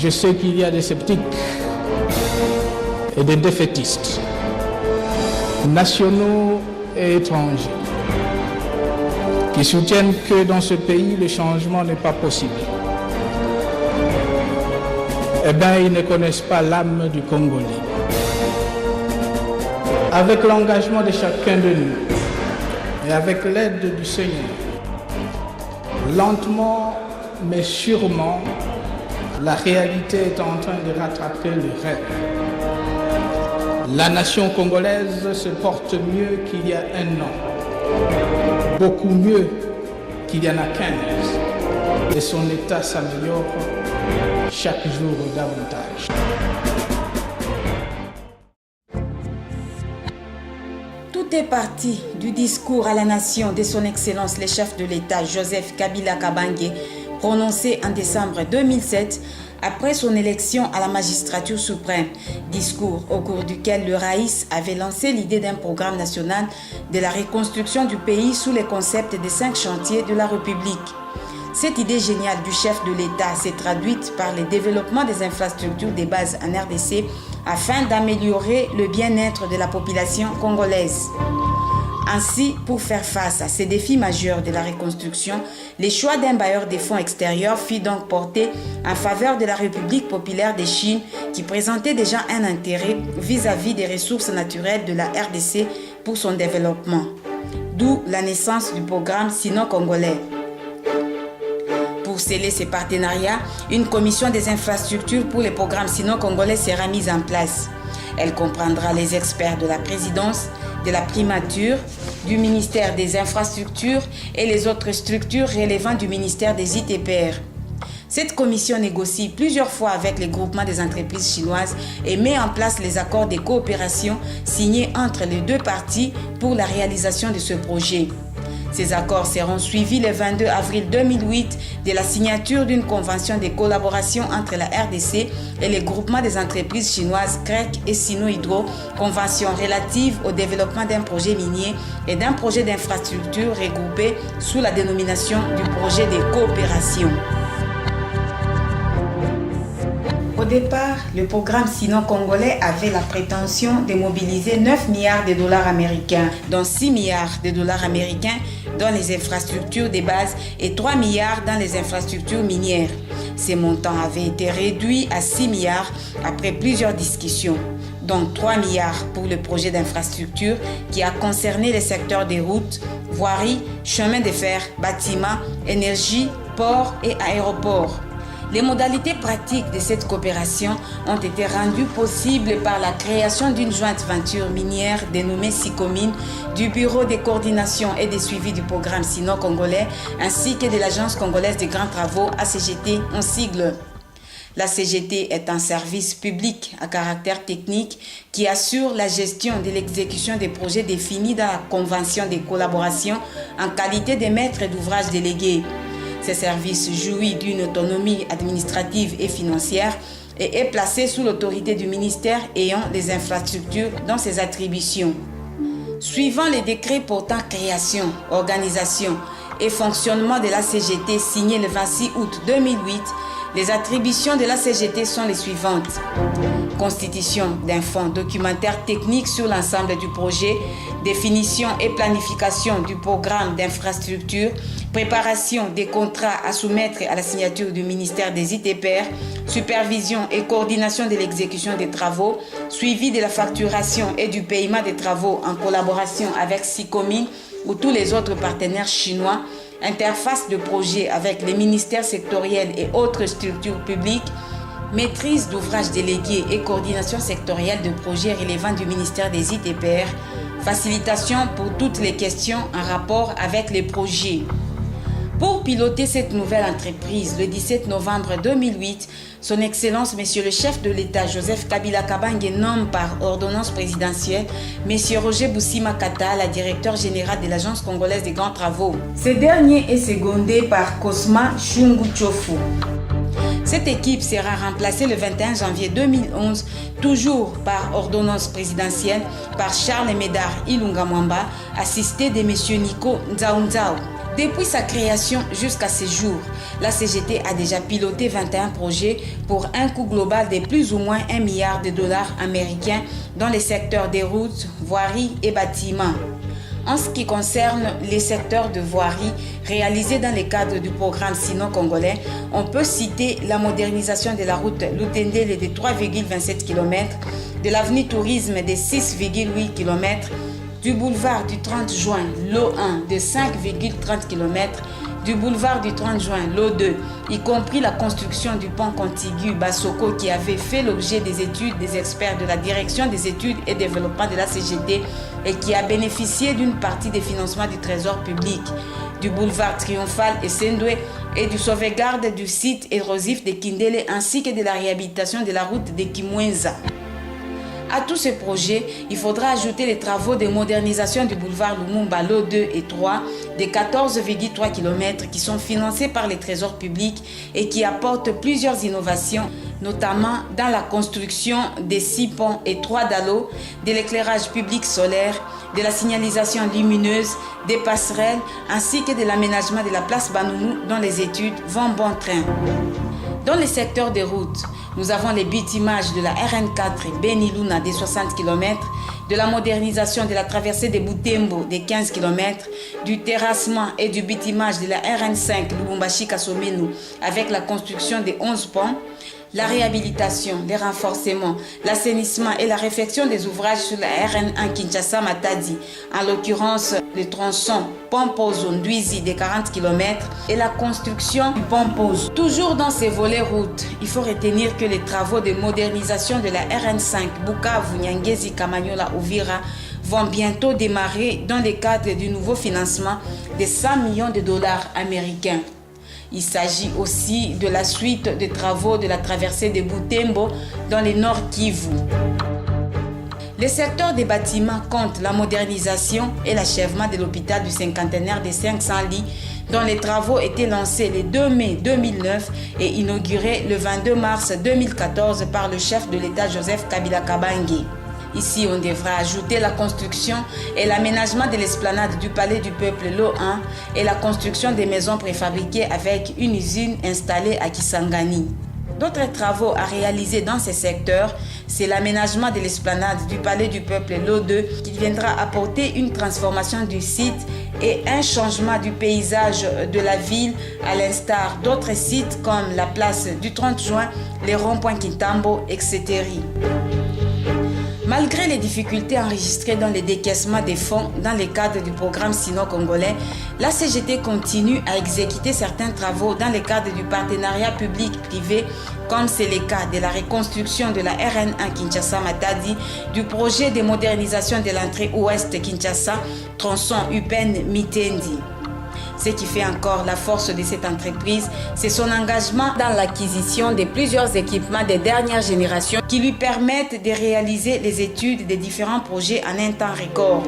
Je sais qu'il y a des sceptiques et des défaitistes, nationaux et étrangers, qui soutiennent que dans ce pays, le changement n'est pas possible. Eh bien, ils ne connaissent pas l'âme du Congolais. Avec l'engagement de chacun de nous et avec l'aide du Seigneur, lentement mais sûrement, la réalité est en train de rattraper le rêve. La nation congolaise se porte mieux qu'il y a un an, beaucoup mieux qu'il y en a 15, et son état s'améliore chaque jour davantage. Tout est parti du discours à la nation de son Excellence le chef de l'État Joseph Kabila Kabange, prononcé en décembre 2007 après son élection à la magistrature suprême, discours au cours duquel le Raïs avait lancé l'idée d'un programme national de la reconstruction du pays sous les concepts des 5 chantiers de la République. Cette idée géniale du chef de l'État s'est traduite par le développement des infrastructures de base en RDC afin d'améliorer le bien-être de la population congolaise. Ainsi, pour faire face à ces défis majeurs de la reconstruction, le choix d'un bailleur des fonds extérieurs fut donc porté en faveur de la République populaire de Chine qui présentait déjà un intérêt vis-à-vis des ressources naturelles de la RDC pour son développement. D'où la naissance du programme Sino-Congolais. Pour sceller ces partenariats, une commission des infrastructures pour les programmes sino-congolais sera mise en place. Elle comprendra les experts de la présidence, de la primature, du ministère des infrastructures et les autres structures relevant du ministère des ITPR. Cette commission négocie plusieurs fois avec les groupements des entreprises chinoises et met en place les accords de coopération signés entre les deux parties pour la réalisation de ce projet. Ces accords seront suivis le 22 avril 2008 de la signature d'une convention de collaboration entre la RDC et les groupements des entreprises chinoises CREC et Sino-Hydro, convention relative au développement d'un projet minier et d'un projet d'infrastructure regroupé sous la dénomination du projet de coopération. Au départ, le programme Sino-Congolais avait la prétention de mobiliser 9 milliards de dollars américains, dont 6 milliards de dollars américains dans les infrastructures de base et 3 milliards dans les infrastructures minières. Ces montants avaient été réduits à 6 milliards après plusieurs discussions, dont 3 milliards pour le projet d'infrastructure qui a concerné les secteurs des routes, voiries, chemins de fer, bâtiments, énergie, ports et aéroports. Les modalités pratiques de cette coopération ont été rendues possibles par la création d'une jointe venture minière dénommée SICOMINE, du Bureau de coordination et de suivi du programme Sino-Congolais, ainsi que de l'Agence congolaise des grands travaux, ACGT en sigle. La CGT est un service public à caractère technique qui assure la gestion de l'exécution des projets définis dans la convention de collaboration en qualité de maître d'ouvrage délégué. Ce service jouit d'une autonomie administrative et financière et est placé sous l'autorité du ministère ayant les infrastructures dans ses attributions. Suivant les décrets portant création, organisation et fonctionnement de la CGT signé le 26 août 2008, les attributions de la CGT sont les suivantes. Constitution d'un fonds documentaire technique sur l'ensemble du projet, définition et planification du programme d'infrastructure, préparation des contrats à soumettre à la signature du ministère des ITPR, supervision et coordination de l'exécution des travaux, suivi de la facturation et du paiement des travaux en collaboration avec SICOMINE ou tous les autres partenaires chinois, interface de projet avec les ministères sectoriels et autres structures publiques, maîtrise d'ouvrages délégués et coordination sectorielle de projets relevant du ministère des ITPR, facilitation pour toutes les questions en rapport avec les projets. Pour piloter cette nouvelle entreprise, le 17 novembre 2008, Son Excellence, Monsieur le chef de l'État, Joseph Kabila Kabange, nomme par ordonnance présidentielle Monsieur Roger Boussima Kata, la directeur général de l'Agence congolaise des grands travaux. Ce dernier est secondé par Cosma Chungu Chofu. Cette équipe sera remplacée le 21 janvier 2011, toujours par ordonnance présidentielle, par Charles Médard Ilunga Mwamba, assisté de M. Nico Nzaounzao. Depuis sa création jusqu'à ce jour, la CGT a déjà piloté 21 projets pour un coût global de plus ou moins 1 milliard de dollars américains dans les secteurs des routes, voiries et bâtiments. En ce qui concerne les secteurs de voirie réalisés dans le cadre du programme sino-congolais, on peut citer la modernisation de la route Lutendele de 3,27 km, de l'avenue Tourisme de 6,8 km, du boulevard du 30 juin, lot 1 de 5,30 km, du boulevard du 30 juin, lot 2, y compris la construction du pont contigu Basoko qui avait fait l'objet des études des experts de la Direction des études et développement de la CGT et qui a bénéficié d'une partie des financements du Trésor public, du boulevard Triomphal et Sendwe et du sauvegarde du site érosif de Kindele ainsi que de la réhabilitation de la route de Kimwenza. À tous ces projets, il faudra ajouter les travaux de modernisation du boulevard Lumumba, lot 2 et 3, de 14,3 km qui sont financés par les trésors publics et qui apportent plusieurs innovations, notamment dans la construction des 6 ponts et 3 dallos, de l'éclairage public solaire, de la signalisation lumineuse, des passerelles, ainsi que de l'aménagement de la place Banounou dont les études vont bon train. Dans les secteurs des routes, nous avons les bitimages de la RN4 Beni-Luna de 60 km, de la modernisation de la traversée de Butembo de 15 km, du terrassement et du bitimage de la RN5 Lubumbashi-Kasomenu avec la construction de 11 ponts, la réhabilitation, les renforcements, l'assainissement et la réfection des ouvrages sur la RN1 Kinshasa-Matadi, en l'occurrence le tronçon Pont-Pozo-Ndouizi de 40 km et la construction du Pont-Pozo. Toujours dans ces volets routes, il faut retenir que les travaux de modernisation de la RN5 Bukavu-Nyangezi-Kamanyola-Uvira vont bientôt démarrer dans le cadre du nouveau financement de 100 millions de dollars américains. Il s'agit aussi de la suite des travaux de la traversée de Butembo dans le Nord Kivu. Le secteur des bâtiments compte la modernisation et l'achèvement de l'hôpital du cinquantenaire de 500 lits dont les travaux étaient lancés le 2 mai 2009 et inaugurés le 22 mars 2014 par le chef de l'État Joseph Kabila Kabange. Ici, on devra ajouter la construction et l'aménagement de l'esplanade du Palais du Peuple lot 1 et la construction des maisons préfabriquées avec une usine installée à Kisangani. D'autres travaux à réaliser dans ces secteurs, c'est l'aménagement de l'esplanade du Palais du Peuple lot 2 qui viendra apporter une transformation du site et un changement du paysage de la ville à l'instar d'autres sites comme la place du 30 juin, les ronds-points Kintambo, etc. Malgré les difficultés enregistrées dans le décaissement des fonds dans le cadre du programme sino-congolais, la CGT continue à exécuter certains travaux dans le cadre du partenariat public-privé, comme c'est le cas de la reconstruction de la RN1 Kinshasa-Matadi, du projet de modernisation de l'entrée ouest Kinshasa, tronçon Upen-Mitendi. Ce qui fait encore la force de cette entreprise, c'est son engagement dans l'acquisition de plusieurs équipements de dernière génération qui lui permettent de réaliser les études des différents projets en un temps record.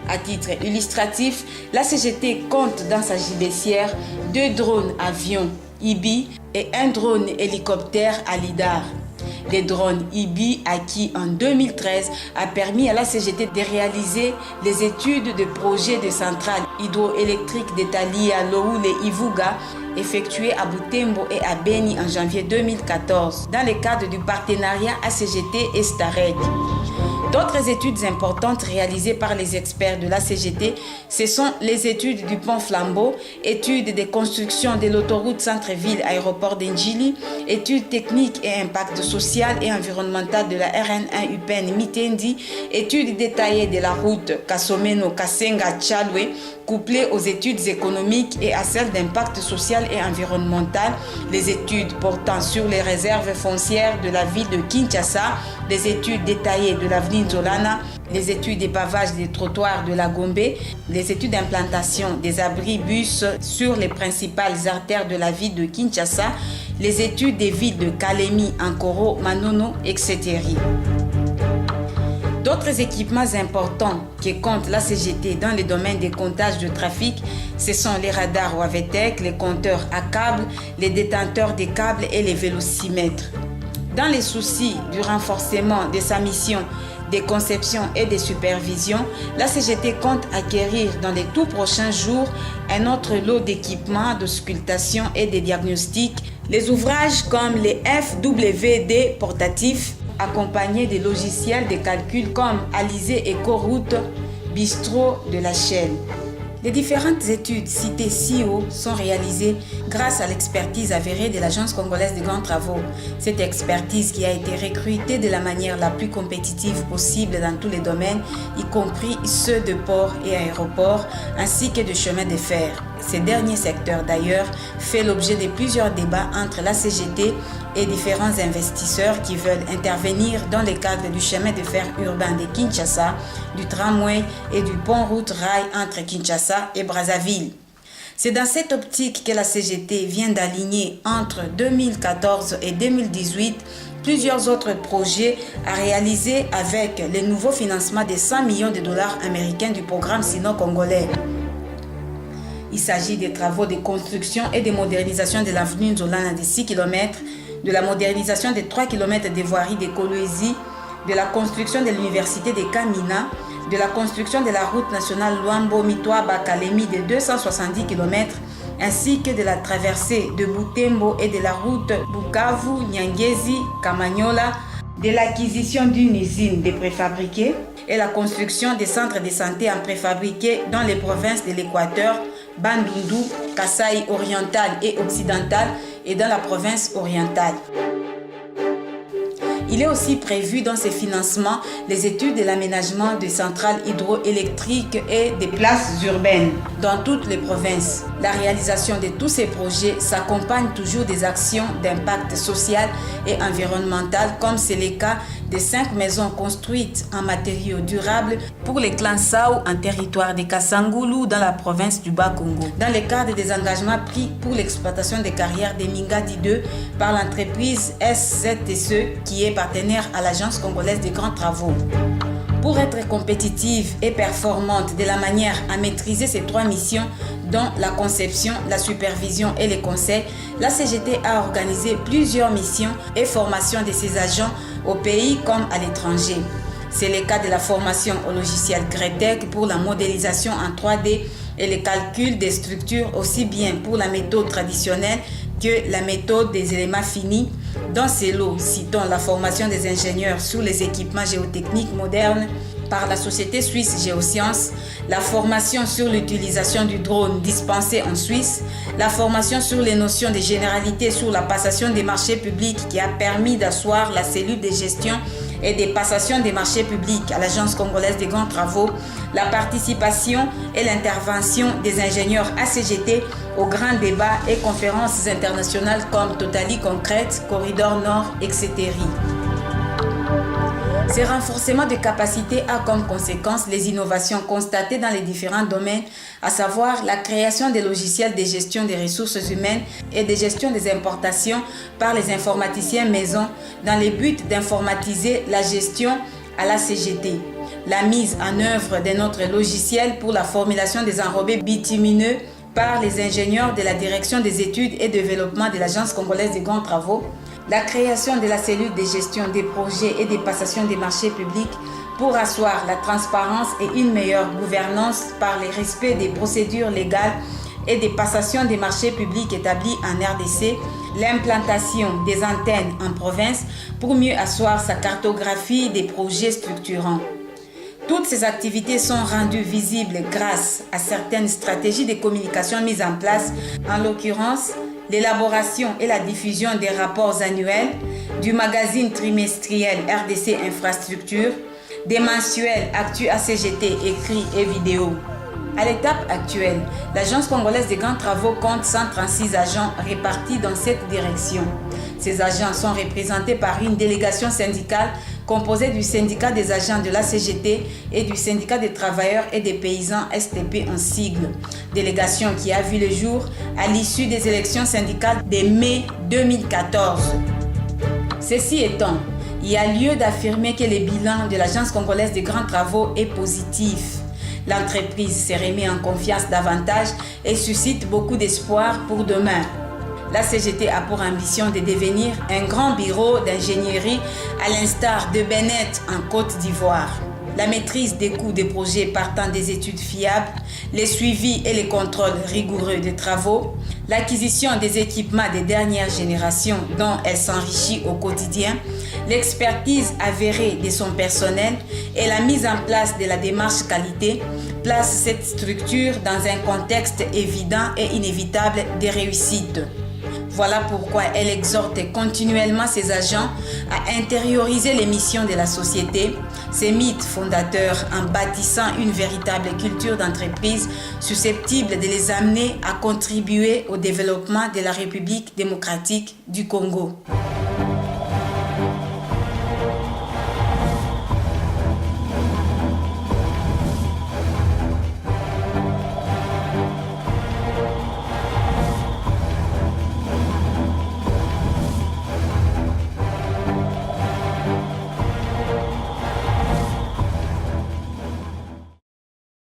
À titre illustratif, la CGT compte dans sa gibecière 2 drones avions IBI et un drone hélicoptère à lidar. Les drones IBI acquis en 2013 a permis à la CGT de réaliser les études de projets de centrales hydroélectriques de Talia, Loul et Ivuga effectuées à Butembo et à Beni en janvier 2014 dans le cadre du partenariat ACGT et Stareg. D'autres études importantes réalisées par les experts de la CGT, ce sont les études du pont Flambeau, études de construction de l'autoroute centre-ville-aéroport d'Ndjili, études techniques et impact social et environnemental de la RN1 Upen Mitendi, études détaillées de la route Kasomeno-Kasenga-Tchalwe, couplées aux études économiques et à celles d'impact social et environnemental, les études portant sur les réserves foncières de la ville de Kinshasa, les études détaillées de l'avenue Zolana, les études des pavages des trottoirs de la Gombe, les études d'implantation des abris bus sur les principales artères de la ville de Kinshasa, les études des villes de Kalemi, Ankoro, Manono, etc. D'autres équipements importants que compte la CGT dans le domaine des comptages de trafic, ce sont les radars Wavetec, les compteurs à câbles, les détenteurs des câbles et les vélocimètres. Dans les soucis du renforcement de sa mission des conceptions et des supervisions, la CGT compte acquérir dans les tout prochains jours un autre lot d'équipements d'auscultation et de diagnostic. Les ouvrages comme les FWD portatifs, accompagnés de logiciels de calcul comme Alizé et Coroute, Bistro de la Shell. Les différentes études citées ci haut sont réalisées grâce à l'expertise avérée de l'Agence congolaise des grands travaux. Cette expertise qui a été recrutée de la manière la plus compétitive possible dans tous les domaines, y compris ceux de ports et aéroports, ainsi que de chemins de fer. Ces derniers secteurs d'ailleurs fait l'objet de plusieurs débats entre la CGT et différents investisseurs qui veulent intervenir dans le cadre du chemin de fer urbain de Kinshasa, du tramway et du pont-route rail entre Kinshasa et Brazzaville. C'est dans cette optique que la CGT vient d'aligner entre 2014 et 2018 plusieurs autres projets à réaliser avec le nouveau financement de 100 millions de dollars américains du programme sino-congolais. Il s'agit des travaux de construction et de modernisation de l'avenue Nzolana de 6 km, de la modernisation de 3 km de voirie de Kolwezi, de la construction de l'université de Kamina, de la construction de la route nationale Luambo-Mitwa-Bakalemi de 270 km, ainsi que de la traversée de Butembo et de la route Bukavu-Nyangezi-Kamanyola, de l'acquisition d'une usine de préfabriqués et la construction des centres de santé en préfabriqués dans les provinces de l'Équateur, Bandundu, Kasaï oriental et occidental et dans la province orientale. Il est aussi prévu dans ces financements les études de l'aménagement de centrales hydroélectriques et des places urbaines dans toutes les provinces. La réalisation de tous ces projets s'accompagne toujours des actions d'impact social et environnemental, comme c'est le cas des 5 maisons construites en matériaux durables pour les clans Sao en territoire de Kasangulu dans la province du Bas-Congo. Dans le cadre des engagements pris pour l'exploitation des carrières de Mingadi 2 par l'entreprise SZTE qui est partenaire à l'Agence congolaise des grands travaux. Pour être compétitive et performante de la manière à maîtriser ces 3 missions, dont la conception, la supervision et les conseils, la CGT a organisé plusieurs missions et formations de ses agents au pays comme à l'étranger. C'est le cas de la formation au logiciel Gretec pour la modélisation en 3D et le calcul des structures aussi bien pour la méthode traditionnelle que la méthode des éléments finis. Dans ces lots, citons la formation des ingénieurs sur les équipements géotechniques modernes par la société suisse Géosciences, la formation sur l'utilisation du drone dispensée en Suisse, la formation sur les notions de généralité sur la passation des marchés publics qui a permis d'asseoir la cellule de gestion et des passations des marchés publics à l'Agence congolaise des grands travaux, la participation et l'intervention des ingénieurs ACGT aux grands débats et conférences internationales comme Totali Concrète, Corridor Nord, etc. Ce renforcement de capacités a comme conséquence les innovations constatées dans les différents domaines, à savoir la création des logiciels de gestion des ressources humaines et de gestion des importations par les informaticiens maison dans le but d'informatiser la gestion à la CGT. La mise en œuvre de notre logiciel pour la formulation des enrobés bitumineux par les ingénieurs de la direction des études et développement de l'Agence congolaise des grands travaux, la création de la cellule de gestion des projets et des passations des marchés publics pour asseoir la transparence et une meilleure gouvernance par le respect des procédures légales et des passations des marchés publics établis en RDC, l'implantation des antennes en province pour mieux asseoir sa cartographie des projets structurants. Toutes ces activités sont rendues visibles grâce à certaines stratégies de communication mises en place, en l'occurrence l'élaboration et la diffusion des rapports annuels, du magazine trimestriel RDC Infrastructure, des mensuels Actu ACGT écrits et vidéo. À l'étape actuelle, l'Agence congolaise des grands travaux compte 136 agents répartis dans cette direction. Ces agents sont représentés par une délégation syndicale composée du syndicat des agents de la CGT et du syndicat des travailleurs et des paysans STP en sigle. Délégation qui a vu le jour à l'issue des élections syndicales de mai 2014. Ceci étant, il y a lieu d'affirmer que le bilan de l'Agence congolaise des grands travaux est positif. L'entreprise se remet en confiance davantage et suscite beaucoup d'espoir pour demain. La CGT a pour ambition de devenir un grand bureau d'ingénierie à l'instar de Bennett en Côte d'Ivoire. La maîtrise des coûts des projets partant des études fiables, les suivis et les contrôles rigoureux des travaux, l'acquisition des équipements des dernières générations dont elle s'enrichit au quotidien, l'expertise avérée de son personnel et la mise en place de la démarche qualité placent cette structure dans un contexte évident et inévitable de réussite. Voilà pourquoi elle exhorte continuellement ses agents à intérioriser les missions de la société, ses mythes fondateurs en bâtissant une véritable culture d'entreprise susceptible de les amener à contribuer au développement de la République démocratique du Congo.